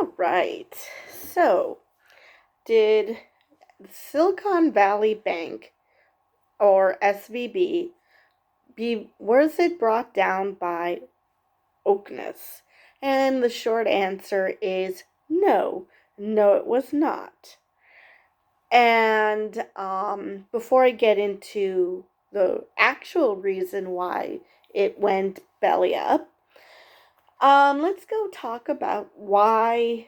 All right. So, did Silicon Valley Bank or SVB was it brought down by wokeness? And the short answer is no. No, it was not. And before I get into the actual reason why it went belly up, let's go talk about why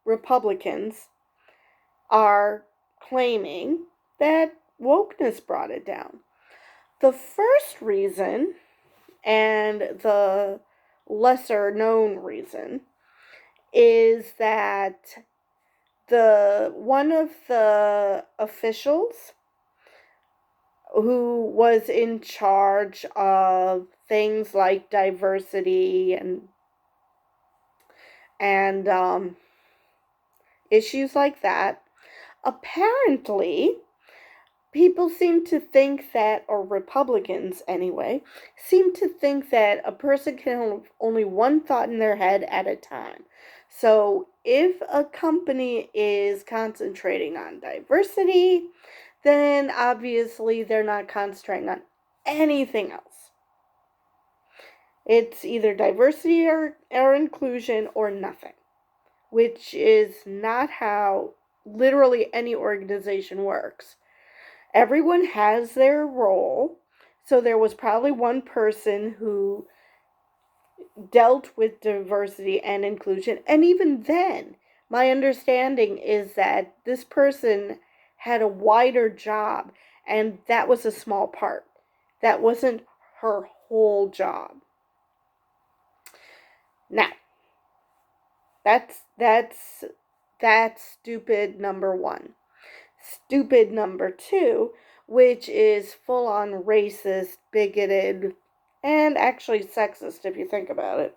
Republicans are claiming that wokeness brought it down. The first reason, and the lesser known reason, is that the one of the officials who was in charge of things like diversity and issues like that, apparently people seem to think that, or Republicans anyway, seem to think that a person can have only one thought in their head at a time. So if a company is concentrating on diversity, then obviously they're not concentrating on anything else. It's either diversity or inclusion or nothing, which is not how literally any organization works. Everyone has their role, so there was probably one person who dealt with diversity and inclusion, and even then, my understanding is that this person had a wider job, and that was a small part. That wasn't her whole job. Now, that's stupid number one. Stupid number two, which is full on racist, bigoted, and actually sexist if you think about it,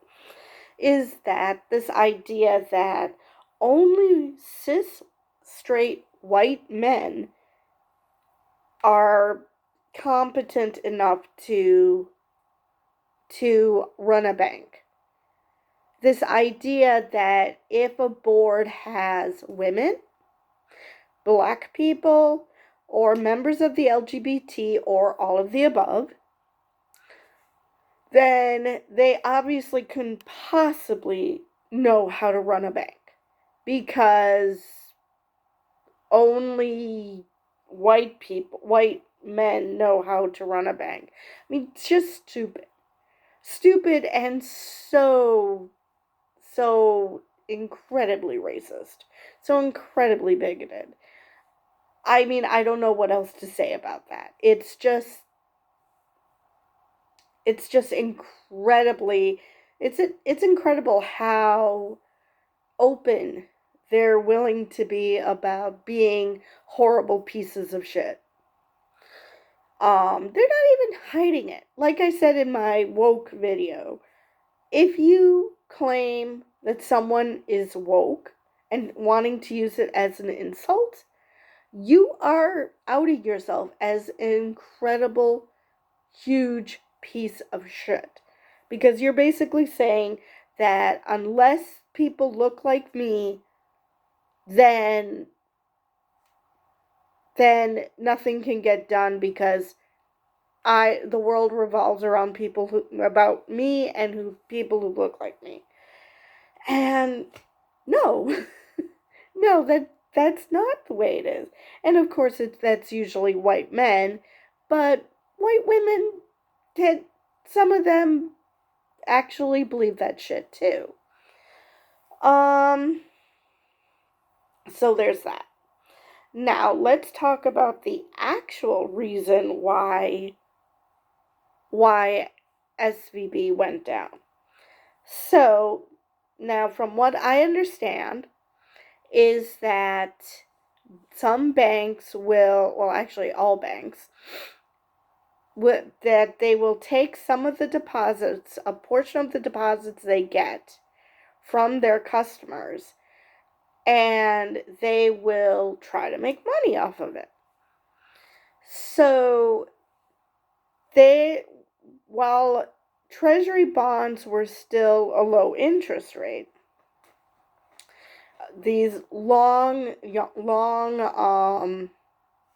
is that this idea that only cis straight white men are competent enough to run a bank. This idea that if a board has women, black people, or members of the LGBT, or all of the above, then they obviously couldn't possibly know how to run a bank, because only white men know how to run a bank. I mean, it's just stupid, and so incredibly racist, so incredibly bigoted. I mean, I don't know what else to say about that. It's just incredibly, it's incredible how open they're willing to be about being horrible pieces of shit. They're not even hiding it. Like I said in my woke video, if you claim that someone is woke and wanting to use it as an insult, you are outing yourself as an incredible, huge piece of shit. Because you're basically saying that unless people look like me, then nothing can get done, because the world revolves around about me and people who look like me. And no, no, that's not the way it is. And of course, that's usually white men, but white women, some of them actually believe that shit too. So there's that. Now let's talk about the actual reason why SVB went down. So now, from what I understand, is that some banks well, actually all banks, that they will take some of the deposits, a portion of the deposits they get from their customers, and they will try to make money off of it. So while Treasury bonds were still a low interest rate. These long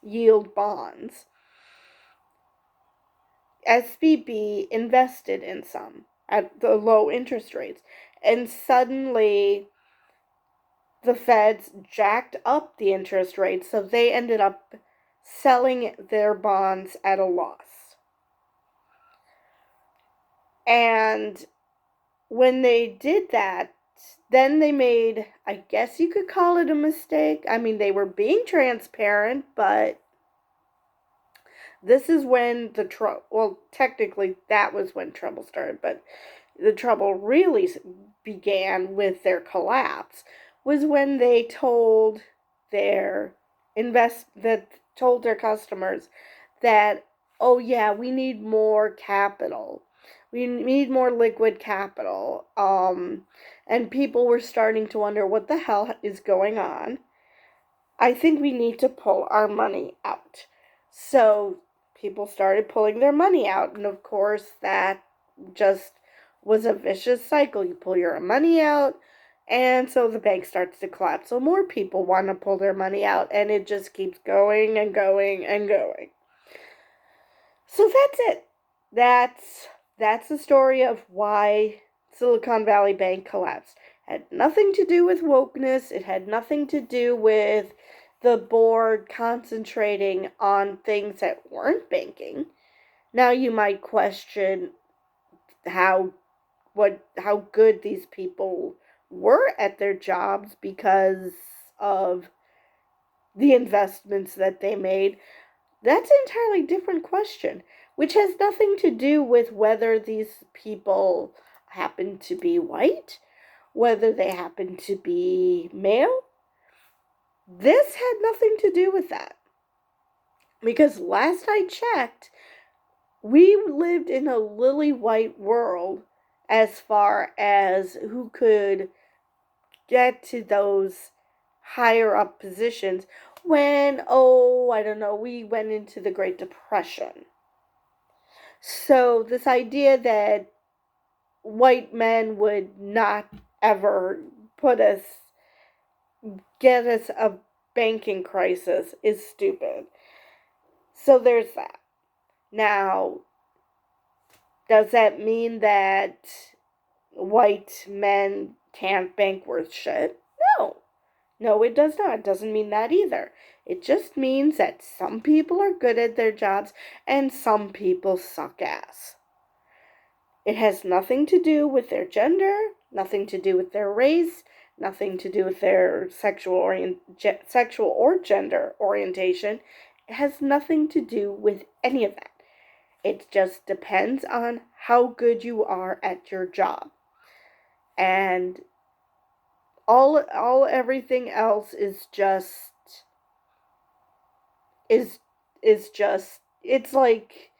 yield bonds, SVB invested in some at the low interest rates, and suddenly the feds jacked up the interest rates, so they ended up selling their bonds at a loss. And when they did that, then they made, I guess you could call it a mistake. I mean, they were being transparent, but this is when the trouble, well, technically that was when trouble started, but the trouble really began with their collapse was when they told their told their customers that, oh yeah, we need more capital. We need more liquid capital. And people were starting to wonder what the hell is going on. I think we need to pull our money out. So people started pulling their money out, and of course that just was a vicious cycle. You pull your money out, and so the bank starts to collapse. So more people want to pull their money out, and it just keeps going and going and going. So that's it. That's the story of why Silicon Valley Bank collapsed. It had nothing to do with wokeness. It had nothing to do with the board concentrating on things that weren't banking. Now you might question how good these people were at their jobs because of the investments that they made. That's an entirely different question, which has nothing to do with whether these people happen to be white, whether they happen to be male. This had nothing to do with that. Because last I checked, we lived in a lily white world as far as who could get to those higher up positions when, I don't know, we went into the Great Depression. So this idea that white men would not ever get us a banking crisis is stupid. So there's that. Now, does that mean that white men can't bank worth shit? No. No, it does not. It doesn't mean that either. It just means that some people are good at their jobs and some people suck ass. It has nothing to do with their gender, nothing to do with their race, nothing to do with their sexual or gender orientation. It has nothing to do with any of that. It just depends on how good you are at your job. And everything else is just it's like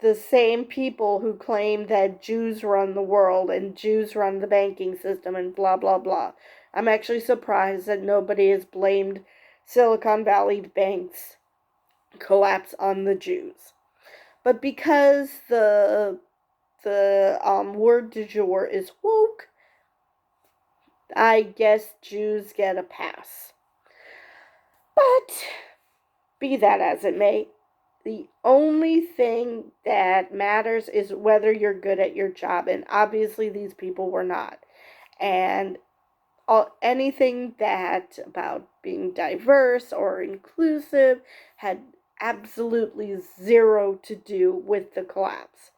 the same people who claim that Jews run the world and Jews run the banking system and blah blah blah. I'm actually surprised that nobody has blamed Silicon Valley Bank's collapse on the Jews. But because the word du jour is woke, I guess Jews get a pass. But be that as it may, the only thing that matters is whether you're good at your job, and obviously these people were not. And anything that about being diverse or inclusive had absolutely zero to do with the collapse.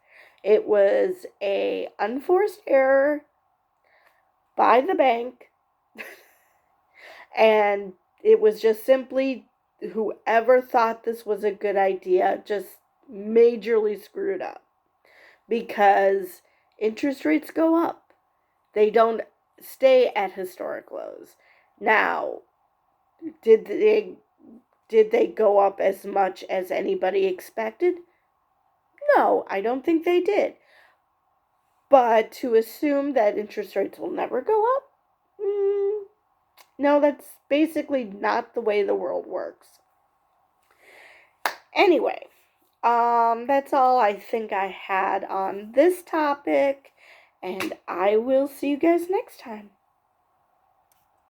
It was a unforced error by the bank, and it was just simply whoever thought this was a good idea just majorly screwed up, because interest rates go up. They don't stay at historic lows. Now, did they go up as much as anybody expected? No, I don't think they did. But to assume that interest rates will never go up? No, that's basically not the way the world works. Anyway, That's all I think I had on this topic, and I will see you guys next time.